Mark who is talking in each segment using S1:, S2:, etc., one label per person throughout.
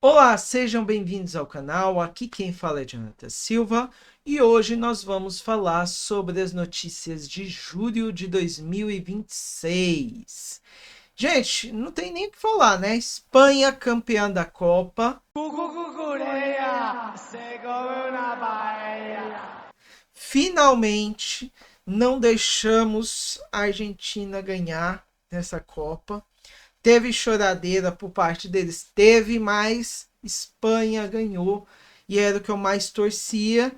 S1: Olá, sejam bem-vindos ao canal. Aqui quem fala é Jonathan Silva e hoje nós vamos falar sobre as notícias de julho de 2026. Gente, não tem nem o que falar, né? Espanha campeã da Copa.
S2: Cucururea se come una paella.
S1: Finalmente não deixamos a Argentina ganhar nessa Copa. Teve choradeira por parte deles, teve, mas Espanha ganhou e era o que eu mais torcia,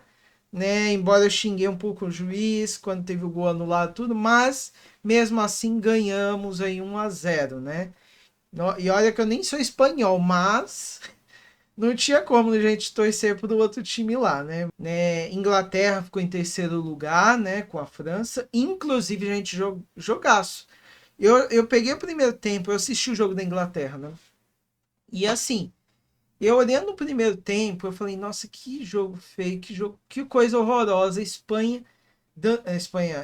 S1: né? Embora eu xinguei um pouco o juiz quando teve o gol anulado tudo, mas mesmo assim ganhamos aí 1-0, né? E olha que eu nem sou espanhol, mas não tinha como a gente torcer pro outro time lá, né? Inglaterra ficou em terceiro lugar, né, com a França, inclusive a gente jogaço. Eu peguei o primeiro tempo, eu assisti o jogo da Inglaterra, né? E assim, eu olhando no primeiro tempo, eu falei, nossa, que jogo feio, que jogo, que coisa horrorosa.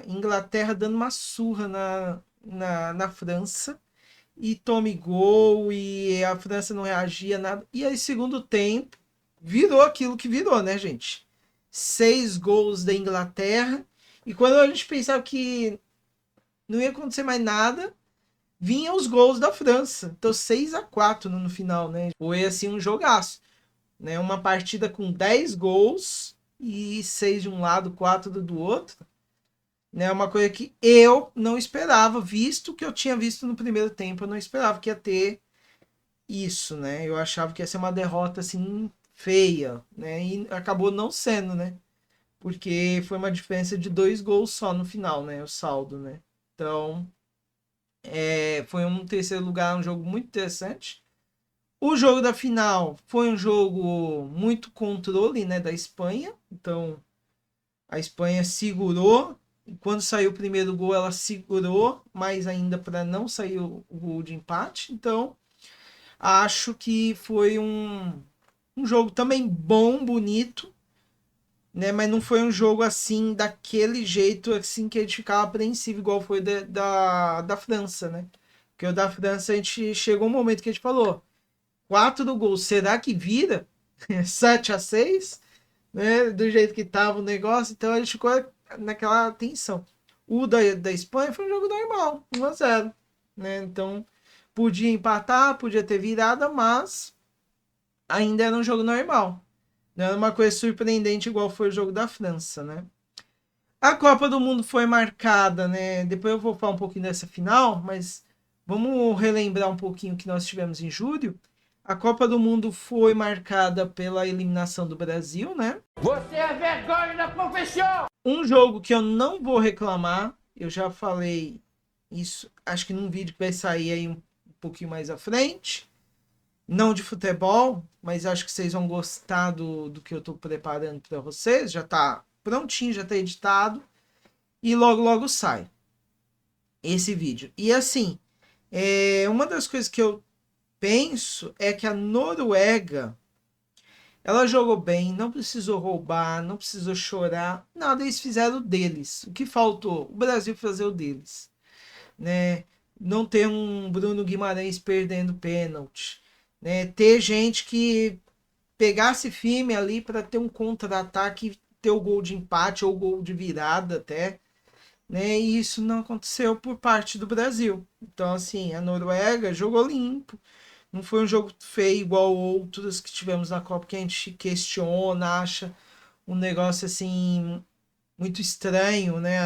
S1: Inglaterra dando uma surra na França e tome gol e a França não reagia nada. E aí, segundo tempo, virou aquilo que virou, né, gente? 6 gols da Inglaterra. E quando a gente pensava que não ia acontecer mais nada, vinham os gols da França. Então 6-4 no final, né? Foi assim um jogaço, né? Uma partida com 10 gols e 6 de um lado, 4 do outro, né? Uma coisa que eu não esperava, visto que eu tinha visto no primeiro tempo, eu não esperava que ia ter isso, né? Eu achava que ia ser uma derrota assim feia, né? E acabou não sendo, né? Porque foi uma diferença de 2 gols só no final, né? O saldo, né? Então, foi um terceiro lugar, um jogo muito interessante. O jogo da final foi um jogo muito controle, né, da Espanha. Então, a Espanha segurou. Quando saiu o primeiro gol, ela segurou, mais ainda para não sair o gol de empate. Então, acho que foi um jogo também bom, bonito, né? Mas não foi um jogo assim, daquele jeito assim que a gente ficava apreensivo, igual foi da França, né? Porque o da França a gente chegou um momento que a gente falou: 4 gols, será que vira? 7-6, né? Do jeito que tava o negócio, então a gente ficou naquela tensão. O da Espanha foi um jogo normal, 1-0, né? Então podia empatar, podia ter virada, mas ainda era um jogo normal. Não era uma coisa surpreendente igual foi o jogo da França, né? A Copa do Mundo foi marcada, né? Depois eu vou falar um pouquinho dessa final, mas vamos relembrar um pouquinho o que nós tivemos em julho. A Copa do Mundo foi marcada pela eliminação do Brasil, né?
S2: Você é vergonha da profissão!
S1: Um jogo que eu não vou reclamar, eu já falei isso, acho que num vídeo que vai sair aí um pouquinho mais à frente. Não de futebol, mas acho que vocês vão gostar do que eu estou preparando para vocês. Já está prontinho, já está editado e logo logo sai esse vídeo. E assim, uma das coisas que eu penso é que a Noruega, ela jogou bem, não precisou roubar, não precisou chorar, nada, eles fizeram o deles. O que faltou? O Brasil fazer o deles, né? Não ter um Bruno Guimarães perdendo pênalti, né? Ter gente que pegasse firme ali para ter um contra-ataque, ter o gol de empate ou gol de virada até, né? E isso não aconteceu por parte do Brasil. Então, assim, a Noruega jogou limpo. Não foi um jogo feio igual outros que tivemos na Copa que a gente questiona, acha um negócio assim muito estranho, né?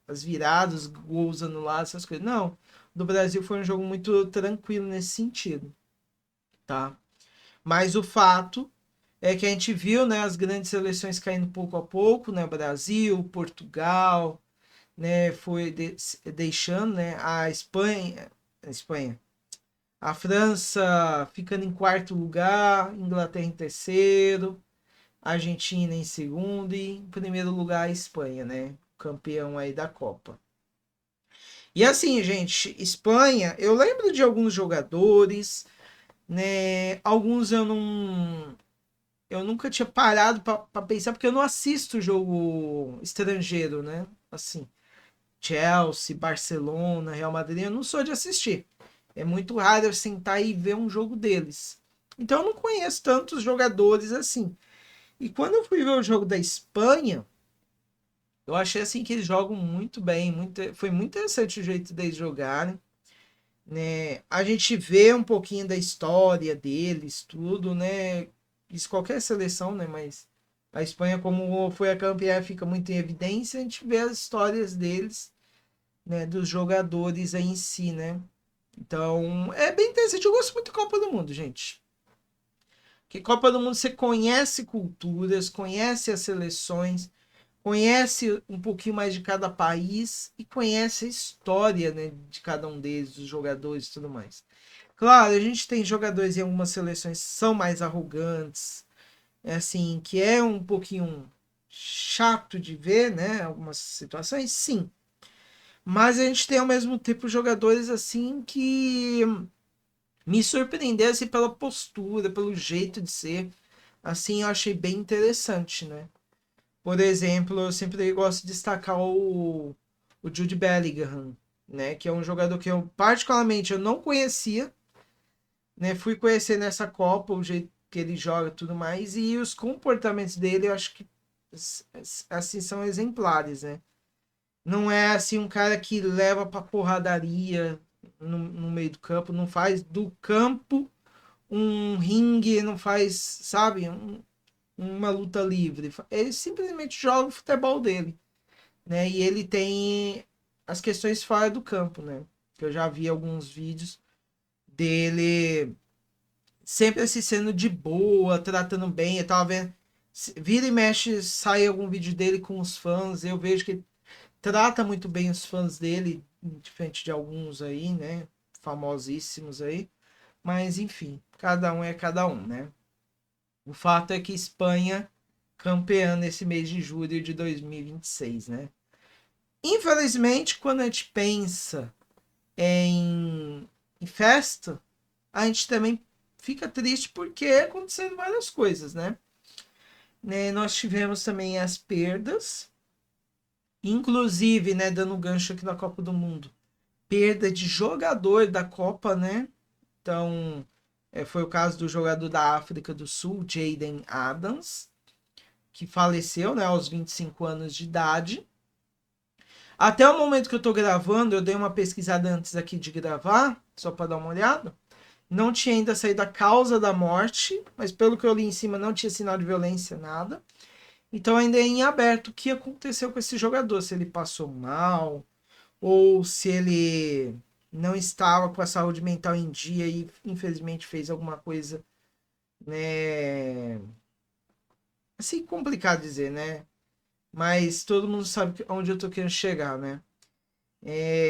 S1: As viradas, gols anulados, essas coisas. Não. Do Brasil foi um jogo muito tranquilo nesse sentido, tá? Mas o fato é que a gente viu, né, as grandes seleções caindo pouco a pouco, né? Brasil, Portugal, né, deixando, né, a Espanha, a França ficando em quarto lugar, Inglaterra em terceiro, Argentina em segundo e em primeiro lugar a Espanha, né, campeão aí da Copa. E assim, gente, Espanha, eu lembro de alguns jogadores, né, alguns eu nunca tinha parado para pensar porque eu não assisto jogo estrangeiro, né? Assim, Chelsea, Barcelona, Real Madrid, eu não sou de assistir. É muito raro eu sentar e ver um jogo deles. Então eu não conheço tantos jogadores assim. E quando eu fui ver o jogo da Espanha, eu achei assim que eles jogam muito bem, foi muito interessante o jeito deles jogarem, né? A gente vê um pouquinho da história deles, tudo, né? Isso qualquer seleção, né? Mas a Espanha, como foi a campeã, fica muito em evidência, a gente vê as histórias deles, né? Dos jogadores aí em si, né? Então, é bem interessante. Eu gosto muito da Copa do Mundo, gente. Porque Copa do Mundo você conhece culturas, conhece as seleções, conhece um pouquinho mais de cada país e conhece a história, né, de cada um deles, dos jogadores e tudo mais. Claro, a gente tem jogadores em algumas seleções que são mais arrogantes, é assim, que é um pouquinho chato de ver, né, algumas situações, sim. Mas a gente tem ao mesmo tempo jogadores assim que me surpreendeu assim, pela postura, pelo jeito de ser. Assim, eu achei bem interessante, né? Por exemplo, eu sempre gosto de destacar o Jude Bellingham, né? Que é um jogador que eu particularmente eu não conhecia, né? Fui conhecer nessa Copa o jeito que ele joga e tudo mais e os comportamentos dele eu acho que assim são exemplares, né? Não é assim um cara que leva pra porradaria no meio do campo, não faz do campo um ringue, não faz, sabe, uma luta livre. Ele simplesmente joga o futebol dele, né? E ele tem as questões fora do campo, né? Que eu já vi alguns vídeos dele sempre assim sendo de boa, tratando bem. Eu tava vendo, vira e mexe, sai algum vídeo dele com os fãs. Eu vejo que ele trata muito bem os fãs dele, diferente de alguns aí, né? Famosíssimos aí. Mas enfim, cada um é cada um, né? O fato é que Espanha campeã nesse mês de julho de 2026, né? Infelizmente, quando a gente pensa em festa, a gente também fica triste porque aconteceram várias coisas, né? Nós tivemos também as perdas, inclusive, né, dando um gancho aqui na Copa do Mundo, perda de jogador da Copa, né? Então, foi o caso do jogador da África do Sul, Jaden Adams, que faleceu, né, aos 25 anos de idade. Até o momento que eu tô gravando, eu dei uma pesquisada antes aqui de gravar, só para dar uma olhada. Não tinha ainda saído a causa da morte, mas pelo que eu li em cima não tinha sinal de violência, nada. Então ainda é em aberto o que aconteceu com esse jogador, se ele passou mal ou se ele não estava com a saúde mental em dia e infelizmente fez alguma coisa, né, assim complicado dizer, né? Mas todo mundo sabe onde eu tô querendo chegar, né?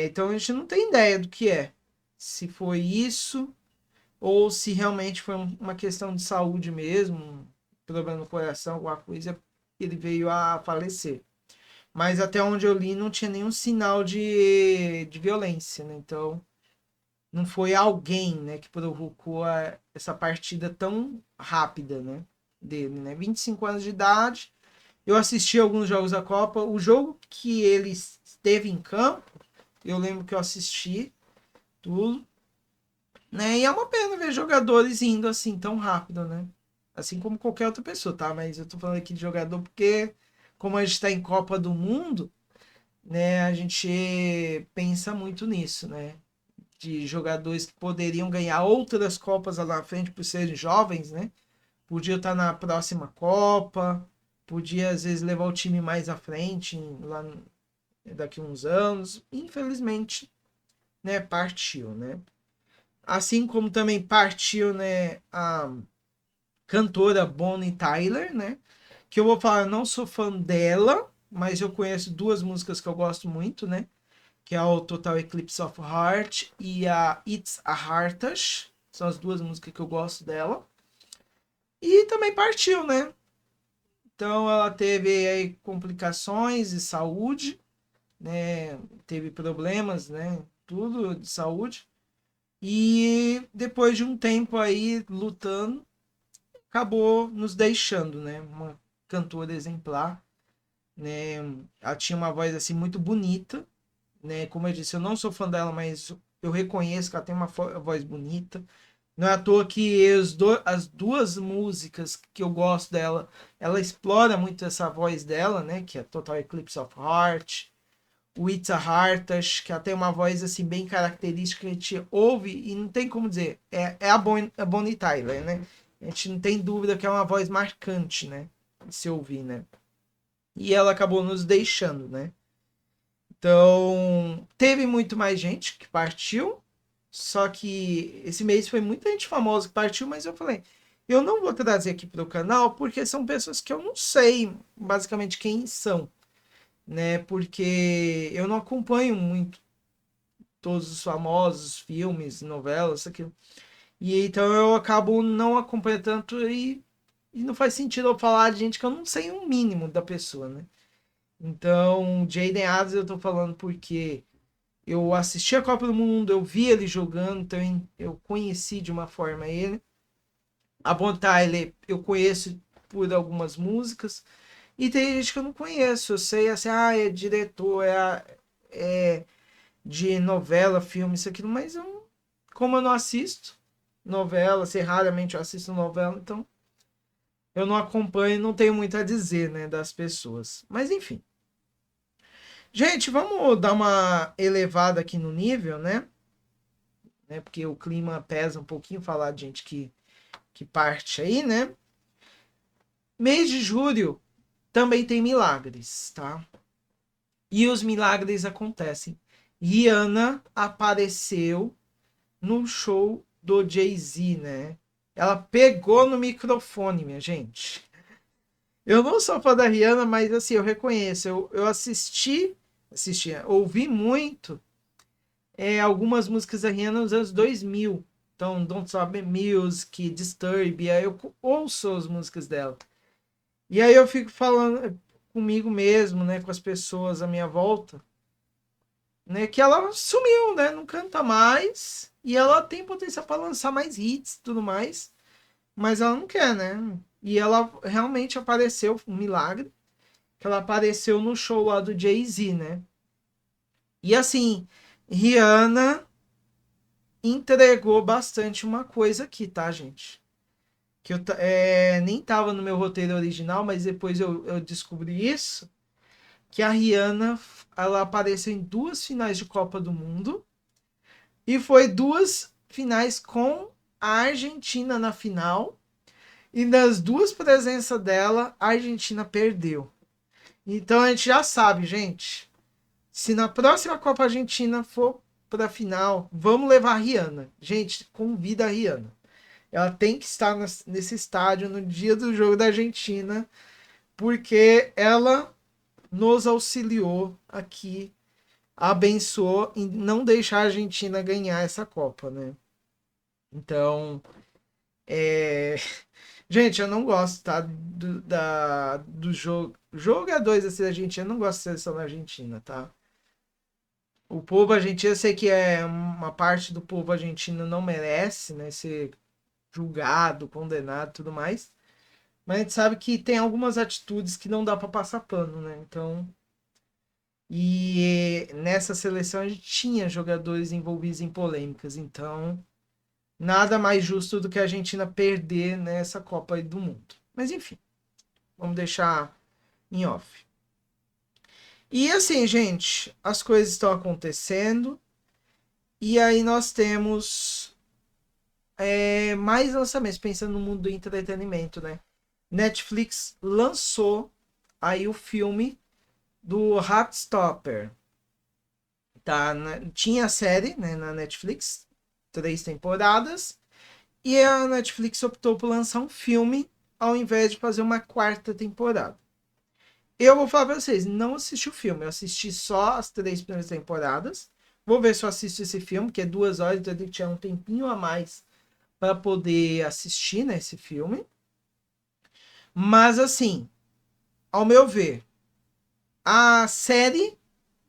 S1: Então a gente não tem ideia do que é. Se foi isso, ou se realmente foi uma questão de saúde mesmo, um problema no coração, alguma coisa, ele veio a falecer. Mas até onde eu li não tinha nenhum sinal de violência, né? Então não foi alguém, né, que provocou essa partida tão rápida, né, dele, né? 25 anos de idade. Eu assisti alguns jogos da Copa. O jogo que ele esteve em campo, eu lembro que eu assisti tudo, né? E é uma pena ver jogadores indo assim tão rápido, né? Assim como qualquer outra pessoa, tá? Mas eu tô falando aqui de jogador porque, como a gente tá em Copa do Mundo, né? A gente pensa muito nisso, né? De jogadores que poderiam ganhar outras Copas lá na frente por serem jovens, né? Podia estar na próxima Copa, podia às vezes levar o time mais à frente, lá daqui a uns anos. Infelizmente, né? Partiu, né? Assim como também partiu, né, a cantora Bonnie Tyler, né? Que eu vou falar, eu não sou fã dela, mas eu conheço duas músicas que eu gosto muito, né? Que é o Total Eclipse of Heart e a It's a Heartache. São as duas músicas que eu gosto dela. E também partiu, né? Então ela teve aí complicações de saúde, né? Teve problemas, né? Tudo de saúde. E depois de um tempo aí lutando, acabou nos deixando, né? Uma cantora exemplar, né? Ela tinha uma voz assim muito bonita, né? Como eu disse, eu não sou fã dela, mas eu reconheço que ela tem uma voz bonita, Não é à toa que as duas músicas que eu gosto dela, ela explora muito essa voz dela, né? Que é Total Eclipse of Heart, o It's a Heartache, que ela tem uma voz assim bem característica, que a gente ouve e não tem como dizer. É a Bonnie Tyler, né? A gente não tem dúvida que é uma voz marcante, né? De se ouvir, né? E ela acabou nos deixando, né? Então, teve muito mais gente que partiu, só que esse mês foi muita gente famosa que partiu, mas eu falei, eu não vou trazer aqui para o canal porque são pessoas que eu não sei basicamente quem são, né? Porque eu não acompanho muito todos os famosos filmes, novelas, aquilo. E então eu acabo não acompanhando tanto e não faz sentido eu falar de gente que eu não sei o mínimo da pessoa, né? Então, Jaden Adams eu tô falando porque eu assisti a Copa do Mundo, eu vi ele jogando, então eu conheci de uma forma ele. A Bon Tyler eu conheço por algumas músicas. E tem gente que eu não conheço. Eu sei assim, é diretor, é de novela, filme, isso, aquilo, mas como eu não assisto novela, assim, raramente eu assisto novela, então eu não acompanho, não tenho muito a dizer, né, das pessoas. Mas enfim. Gente, vamos dar uma elevada aqui no nível, né? Porque o clima pesa um pouquinho falar de gente que parte aí, né? Mês de julho também tem milagres, tá? E os milagres acontecem. Rihanna apareceu no show do Jay-Z, né? Ela pegou no microfone, minha gente. Eu não sou fã da Rihanna, mas assim, eu reconheço. Eu ouvi muito algumas músicas da Rihanna nos anos 2000. Então, Don't Stop the Music, Disturb, aí eu ouço as músicas dela. E aí eu fico falando comigo mesmo, né, com as pessoas à minha volta, né, que ela sumiu, né, não canta mais, e ela tem potencial para lançar mais hits e tudo mais, mas ela não quer, né? E ela realmente apareceu, um milagre, que ela apareceu no show lá do Jay-Z, né? E assim, Rihanna entregou bastante uma coisa aqui, tá, gente? Que eu nem tava no meu roteiro original, mas depois eu descobri isso, que a Rihanna, ela apareceu em duas finais de Copa do Mundo e foi duas finais com a Argentina na final, e nas duas presenças dela, a Argentina perdeu. Então a gente já sabe, gente, se na próxima Copa Argentina for para a final, vamos levar a Rihanna. Gente, convida a Rihanna. Ela tem que estar nesse estádio no dia do jogo da Argentina, porque ela nos auxiliou aqui, abençoou em não deixar a Argentina ganhar essa Copa, né? Então, gente, eu não gosto, tá? Do jogo. Jogo é dois assim da Argentina, eu não gosto da seleção da Argentina, tá? O povo argentino, eu sei que é uma parte do povo argentino não merece, né, ser julgado, condenado e tudo mais. Mas a gente sabe que tem algumas atitudes que não dá para passar pano, né? Então, e nessa seleção a gente tinha jogadores envolvidos em polêmicas, então nada mais justo do que a Argentina perder nessa Copa do Mundo. Mas enfim, vamos deixar em off. E assim, gente, as coisas estão acontecendo e aí nós temos mais lançamentos, pensando no mundo do entretenimento, né? Netflix lançou aí o filme do Heartstopper. Tá, né? Tinha a série, né, na Netflix, 3 temporadas, e a Netflix optou por lançar um filme ao invés de fazer uma quarta temporada. Eu vou falar pra vocês, não assisti o filme, eu assisti só as 3 primeiras temporadas. Vou ver se eu assisto esse filme, que é 2 horas, então eu tenho que tirar um tempinho a mais para poder assistir, né, esse filme. Mas assim, ao meu ver, a série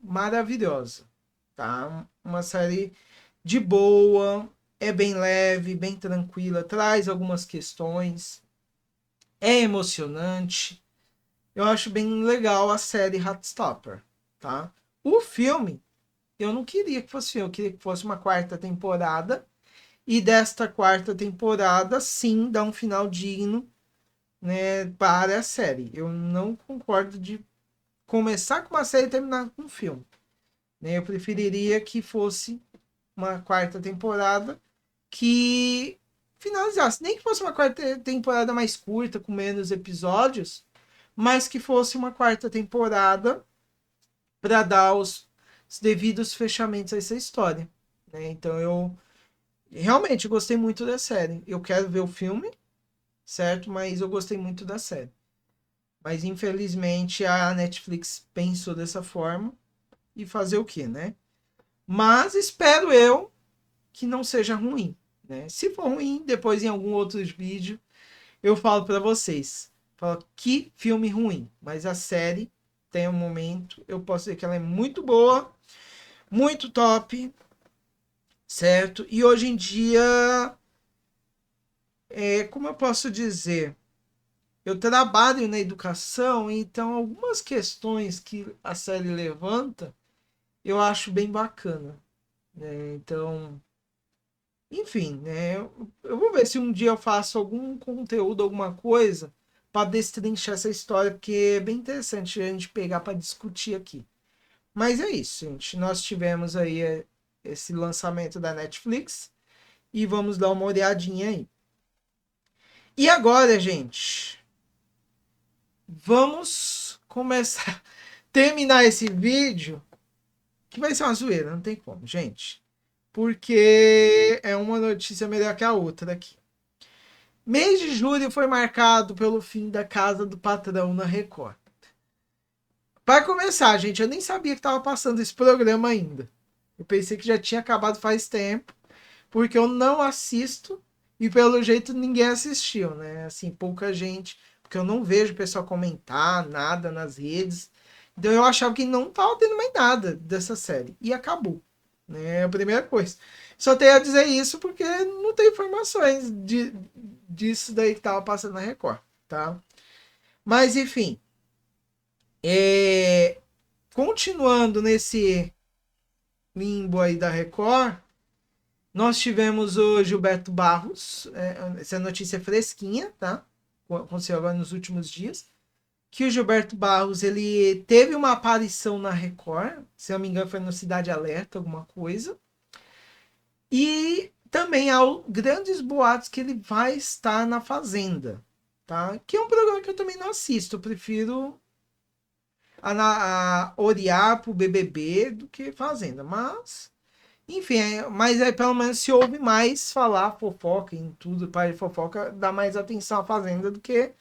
S1: maravilhosa, tá? Uma série de boa, é bem leve, bem tranquila, traz algumas questões, é emocionante. Eu acho bem legal a série Heartstopper, tá? O filme, eu não queria que fosse filme, eu queria que fosse uma quarta temporada e desta quarta temporada, sim, dá um final digno, né, para a série. Eu não concordo de começar com uma série e terminar com um filme. Né? Eu preferiria que fosse uma quarta temporada que finalizasse. Nem que fosse uma quarta temporada mais curta, com menos episódios, mas que fosse uma quarta temporada para dar os devidos fechamentos a essa história. Né? Então eu realmente gostei muito da série. Eu quero ver o filme, certo? Mas eu gostei muito da série. Mas infelizmente a Netflix pensou dessa forma e fazer o quê, né? Mas espero eu que não seja ruim, né? Se for ruim, depois em algum outro vídeo eu falo para vocês. Falo que filme ruim, mas a série tem um momento, eu posso dizer que ela é muito boa, muito top, certo? E hoje em dia, como eu posso dizer, eu trabalho na educação, então algumas questões que a série levanta, eu acho bem bacana, né? Então, enfim, né? Eu vou ver se um dia eu faço algum conteúdo, alguma coisa, para destrinchar essa história, porque é bem interessante a gente pegar para discutir aqui. Mas é isso, gente. Nós tivemos aí esse lançamento da Netflix e vamos dar uma olhadinha aí. E agora, gente, vamos começar, terminar esse vídeo, que vai ser uma zoeira, não tem como, gente. Porque é uma notícia melhor que a outra aqui. Mês de julho foi marcado pelo fim da Casa do Patrão na Record. Para começar, gente, eu nem sabia que estava passando esse programa ainda. Eu pensei que já tinha acabado faz tempo, porque eu não assisto e pelo jeito ninguém assistiu, né? Assim, pouca gente, porque eu não vejo o pessoal comentar nada nas redes. Então eu achava que não estava tendo mais nada dessa série. E acabou. Né? É a primeira coisa. Só tenho a dizer isso porque não tem informações disso daí que estava passando na Record, tá? Mas enfim, continuando nesse limbo aí da Record, nós tivemos o Gilberto Barros, essa notícia é fresquinha, tá? Aconteceu agora nos últimos dias, que o Gilberto Barros, ele teve uma aparição na Record, se eu não me engano foi no Cidade Alerta, alguma coisa, e também há grandes boatos que ele vai estar na Fazenda, tá? Que é um programa que eu também não assisto, eu prefiro a olhar pro BBB do que Fazenda, mas enfim, mas pelo menos se ouve mais falar fofoca em tudo, para fofoca, dá mais atenção à Fazenda do que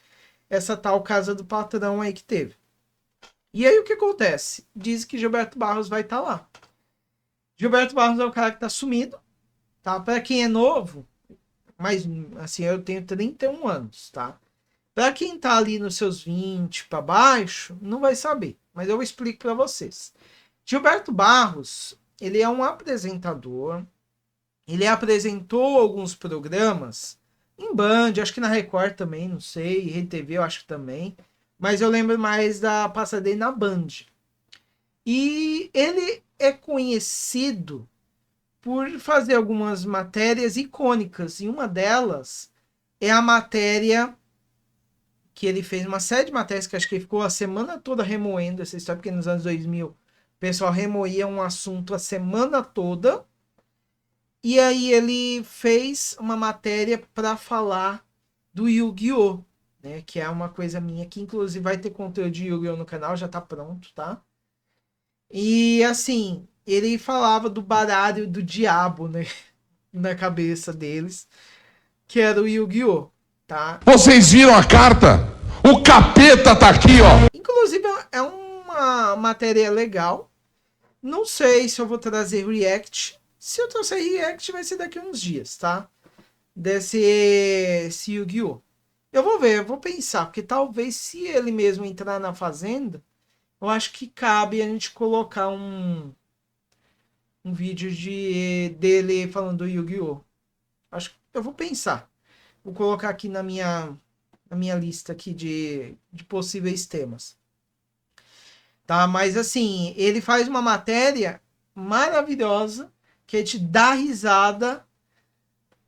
S1: essa tal Casa do Patrão aí que teve. E aí o que acontece? Diz que Gilberto Barros vai estar lá. Gilberto Barros é o cara que tá sumido, tá? Para quem é novo, mas assim, eu tenho 31 anos, tá? Para quem tá ali nos seus 20 para baixo, não vai saber, mas eu explico para vocês. Gilberto Barros, ele é um apresentador. Ele apresentou alguns programas em Band, acho que na Record também, não sei, Rede TV eu acho que também, mas eu lembro mais da passadeira na Band. E ele é conhecido por fazer algumas matérias icônicas, e uma delas é a matéria que ele fez, uma série de matérias que acho que ele ficou a semana toda remoendo essa história, porque nos anos 2000 o pessoal remoía um assunto a semana toda. E aí ele fez uma matéria para falar do Yu-Gi-Oh! Né? Que é uma coisa minha, que inclusive vai ter conteúdo de Yu-Gi-Oh! No canal, já tá pronto, tá? E assim, ele falava do baralho do diabo, né? Na cabeça deles, que era o Yu-Gi-Oh! Tá?
S3: Vocês viram a carta? O capeta tá aqui, ó.
S1: Inclusive é uma matéria legal. Não sei se eu vou trazer react. Se eu trouxer react, vai ser daqui a uns dias, tá? Desse Yu-Gi-Oh! Eu vou ver, eu vou pensar, porque talvez se ele mesmo entrar na Fazenda, eu acho que cabe a gente colocar um vídeo dele falando do Yu-Gi-Oh! Acho que eu vou pensar. Vou colocar aqui na minha lista aqui de possíveis temas. Tá? Mas assim, ele faz uma matéria maravilhosa que te dá risada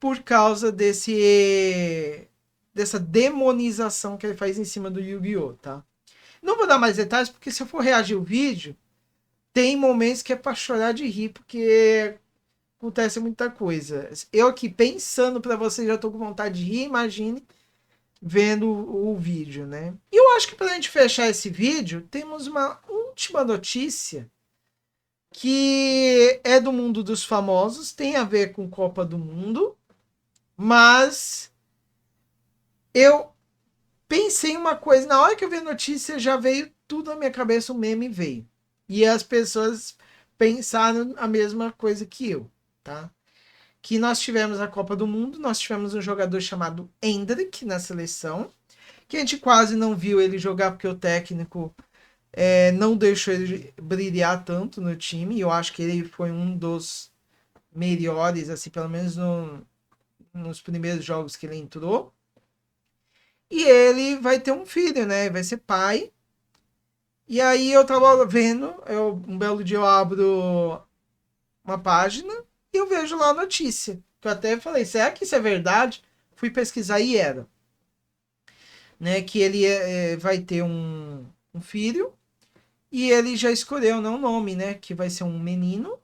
S1: por causa dessa demonização que ele faz em cima do Yu-Gi-Oh, tá? Não vou dar mais detalhes, porque se eu for reagir o vídeo, tem momentos que é pra chorar de rir, porque acontece muita coisa. Eu aqui pensando pra você, já tô com vontade de rir, imagine vendo o vídeo, né? E eu acho que pra gente fechar esse vídeo, temos uma última notícia que é do mundo dos famosos, tem a ver com Copa do Mundo, mas eu pensei em uma coisa, na hora que eu vi a notícia já veio tudo na minha cabeça, o meme veio. E as pessoas pensaram a mesma coisa que eu, tá? Que nós tivemos a Copa do Mundo, nós tivemos um jogador chamado Endrick na seleção, que a gente quase não viu ele jogar porque o técnico não deixou ele brilhar tanto no time. Eu acho que ele foi um dos melhores, assim, pelo menos nos primeiros jogos que ele entrou. E ele vai ter um filho, né? Vai ser pai. E aí eu tava vendo, um belo dia eu abro uma página e eu vejo lá a notícia. Que eu até falei, será que isso é verdade? Fui pesquisar e era. Né, que ele vai ter um filho e ele já escolheu, né, um nome, né, que vai ser um menino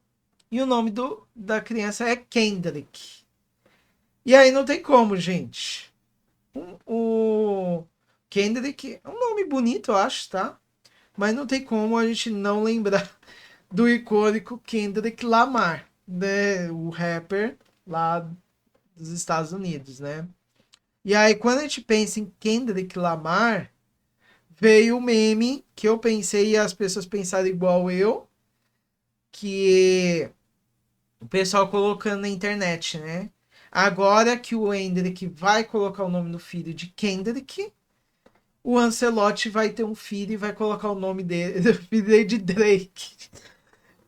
S1: e o nome da criança é Kendrick. E aí não tem como, gente. O Kendrick é um nome bonito, eu acho, tá? Mas não tem como a gente não lembrar do icônico Kendrick Lamar, né, o rapper lá dos Estados Unidos, né? E aí, quando a gente pensa em Kendrick Lamar, veio o meme que eu pensei e as pessoas pensaram igual eu, que o pessoal colocando na internet, né? Agora que o Kendrick vai colocar o nome do filho de Kendrick, o Ancelotti vai ter um filho e vai colocar o nome dele, do filho dele de Drake.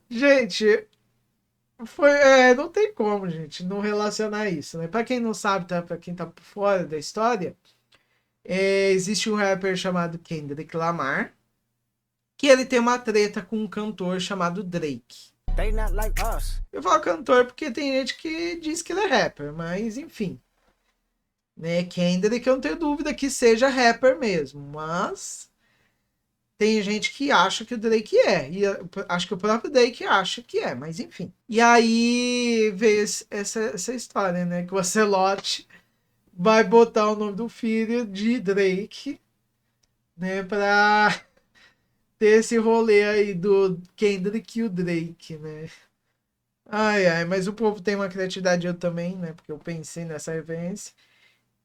S1: Gente, não tem como, gente, não relacionar isso, né? Pra quem não sabe, tá? Pra quem tá por fora da história, existe um rapper chamado Kendrick Lamar, que ele tem uma treta com um cantor chamado Drake. Eu falo cantor porque tem gente que diz que ele é rapper, mas enfim. Né? Kendrick, eu não tenho dúvida que seja rapper mesmo, mas tem gente que acha que o Drake é, e acho que o próprio Drake acha que é, mas enfim. E aí veio essa história, né? Que o Ancelotti vai botar o nome do filho de Drake, né? Pra ter esse rolê aí do Kendrick e o Drake, né? Ai, ai, mas o povo tem uma criatividade, eu também, né? Porque eu pensei nessa referência.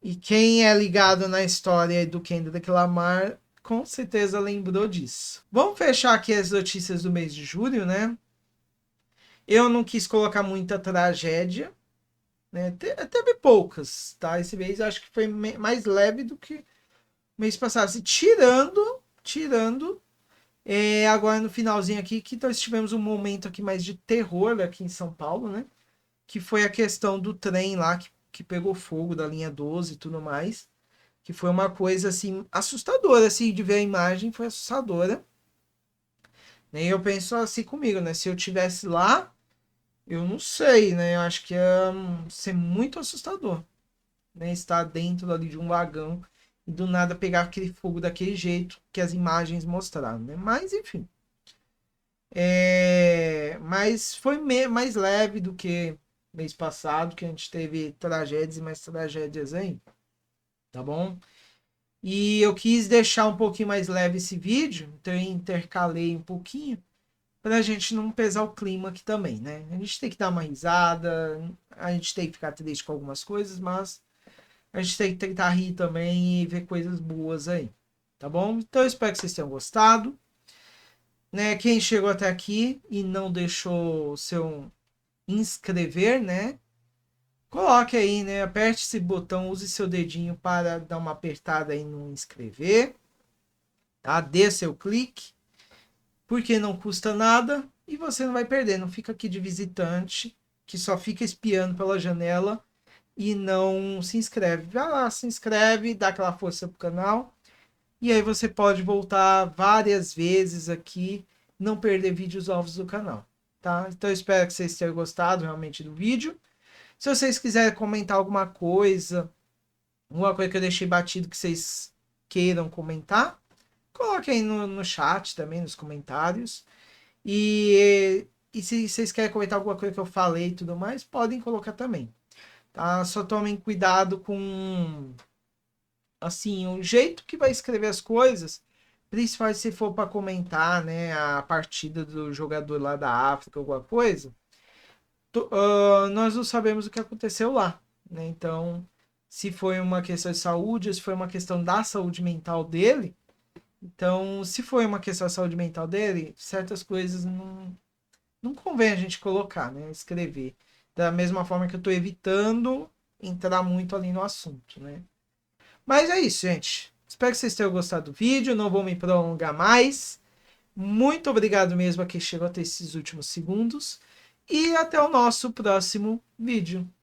S1: E quem é ligado na história do Kendrick Lamar, com certeza lembrou disso. Vamos fechar aqui as notícias do mês de julho, né? Eu não quis colocar muita tragédia, né? Teve poucas, tá? Esse mês eu acho que foi mais leve do que o mês passado. Assim, tirando agora no finalzinho aqui, que nós tivemos um momento aqui mais de terror aqui em São Paulo, né? Que foi a questão do trem lá que pegou fogo da linha 12 e tudo mais. Que foi uma coisa assim assustadora, assim, de ver a imagem, foi assustadora. E eu penso assim comigo, né? Se eu tivesse lá, eu não sei, né? Eu acho que ia ser muito assustador, né? Estar dentro ali de um vagão e do nada pegar aquele fogo daquele jeito que as imagens mostraram, né? Mas enfim. Mas foi mais leve do que mês passado, que a gente teve tragédias e mais tragédias aí. Tá bom? E eu quis deixar um pouquinho mais leve esse vídeo, então eu intercalei um pouquinho, pra gente não pesar o clima aqui também, né? A gente tem que dar uma risada, a gente tem que ficar triste com algumas coisas, mas a gente tem que tentar rir também e ver coisas boas aí, tá bom? Então eu espero que vocês tenham gostado. Né? Quem chegou até aqui e não deixou o seu inscrever, né? Coloque aí, né? Aperte esse botão, use seu dedinho para dar uma apertada aí no inscrever, tá? Dê seu clique, porque não custa nada e você não vai perder. Não fica aqui de visitante que só fica espiando pela janela e não se inscreve. Vai lá, se inscreve, dá aquela força pro canal e aí você pode voltar várias vezes aqui, não perder vídeos novos do canal, tá? Então eu espero que vocês tenham gostado realmente do vídeo. Se vocês quiserem comentar alguma coisa que eu deixei batido que vocês queiram comentar, coloque aí no chat também, nos comentários. E se vocês querem comentar alguma coisa que eu falei e tudo mais, podem colocar também. Tá? Só tomem cuidado com assim, o jeito que vai escrever as coisas, principalmente se for para comentar, né, a partida do jogador lá da África, alguma coisa. Nós não sabemos o que aconteceu lá, né? Então, se foi uma questão de saúde, se foi uma questão da saúde mental dele, então, se foi uma questão da saúde mental dele, certas coisas não convém a gente colocar, né? Escrever. Da mesma forma que eu estou evitando entrar muito ali no assunto, né? Mas é isso, gente. Espero que vocês tenham gostado do vídeo. Não vou me prolongar mais. Muito obrigado mesmo a quem chegou até esses últimos segundos. E até o nosso próximo vídeo.